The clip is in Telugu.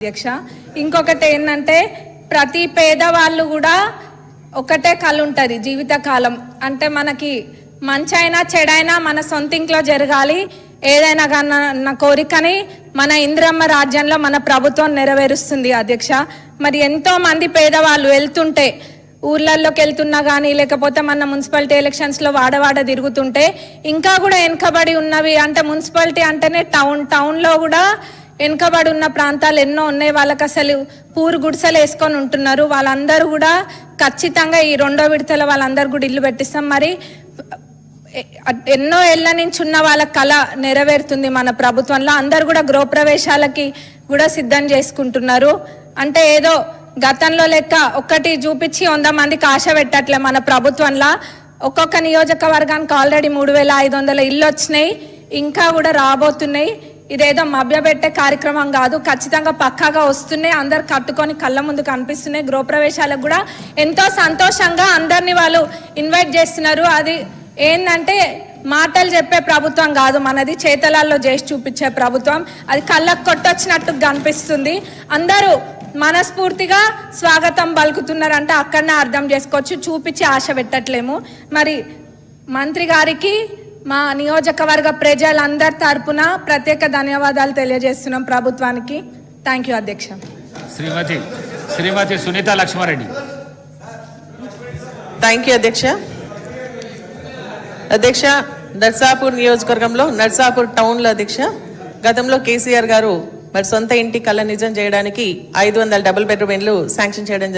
అధ్యక్ష, ఇంకొకటి ఏంటంటే ప్రతి పేదవాళ్ళు కూడా ఒకటే కళ ఉంటుంది జీవితకాలం. అంటే మనకి మంచైనా చెడైనా మన సొంత ఇంట్లో జరగాలి, ఏదైనా నా కోరికని మన ఇందిరమ్మ రాజ్యంలో మన ప్రభుత్వం నెరవేరుస్తుంది అధ్యక్ష. మరి ఎంతో మంది పేదవాళ్ళు వెళ్తుంటే ఊర్లలోకి వెళ్తున్నా కానీ లేకపోతే మన మున్సిపాలిటీ ఎలక్షన్స్లో వాడవాడ తిరుగుతుంటే ఇంకా కూడా వెనుకబడి ఉన్నవి, అంటే మున్సిపాలిటీ అంటేనే టౌన్లో కూడా వెనుకబడి ఉన్న ప్రాంతాలు ఎన్నో ఉన్నాయి. వాళ్ళకి అసలు పూరు గుడిసెలు వేసుకొని ఉంటున్నారు. వాళ్ళందరూ కూడా ఖచ్చితంగా ఈ 2వ విడతల వాళ్ళందరూ కూడా ఇల్లు పెట్టిస్తాం. మరి ఎన్నో ఏళ్ల నుంచి ఉన్న వాళ్ళ కళ నెరవేరుతుంది మన ప్రభుత్వంలో. అందరు కూడా గృహప్రవేశాలకి కూడా సిద్ధం చేసుకుంటున్నారు. అంటే ఏదో గతంలో లెక్క ఒక్కటి చూపించి 100 మందికి ఆశ పెట్టట్లే మన ప్రభుత్వంలో. ఒక్కొక్క నియోజకవర్గానికి ఆల్రెడీ 3500 ఇల్లు వచ్చినాయి, ఇంకా కూడా రాబోతున్నాయి. ఇదేదో మభ్యపెట్టే కార్యక్రమం కాదు, ఖచ్చితంగా పక్కాగా వస్తున్నాయి. అందరు కట్టుకొని కళ్ళ ముందు కనిపిస్తున్నాయి. గృహప్రవేశాలకు కూడా ఎంతో సంతోషంగా అందరినీ వాళ్ళు ఇన్వైట్ చేస్తున్నారు. అది ఏంటంటే మాటలు చెప్పే ప్రభుత్వం కాదు మనది, చేతలాల్లో చేసి చూపించే ప్రభుత్వం. అది కళ్ళకు కొట్టొచ్చినట్టు కనిపిస్తుంది. అందరూ మనస్ఫూర్తిగా స్వాగతం పలుకుతున్నారంటే అక్కడనే అర్థం చేసుకోవచ్చు, చూపించి ఆశ పెట్టట్లేము. మరి మంత్రి గారికి మా నియోజకవర్గ ప్రజలందరి తరపున ప్రత్యేక ధన్యవాదాలు తెలియజేస్తున్నాం ప్రభుత్వానికి. థ్యాంక్ యూ అధ్యక్ష. శ్రీమతి సునీత లక్ష్మారెడ్డి. థ్యాంక్ యూ అధ్యక్ష. అధ్యక్ష, నర్సాపూర్ నియోజకవర్గంలో నర్సాపూర్ టౌన్లో అధ్యక్ష గతంలో కేసీఆర్ గారు మరి సొంత ఇంటి కళ నిజం చేయడానికి 500 డబుల్ బెడ్రూమ్ ఇండ్లు శాంక్షన్ చేయడం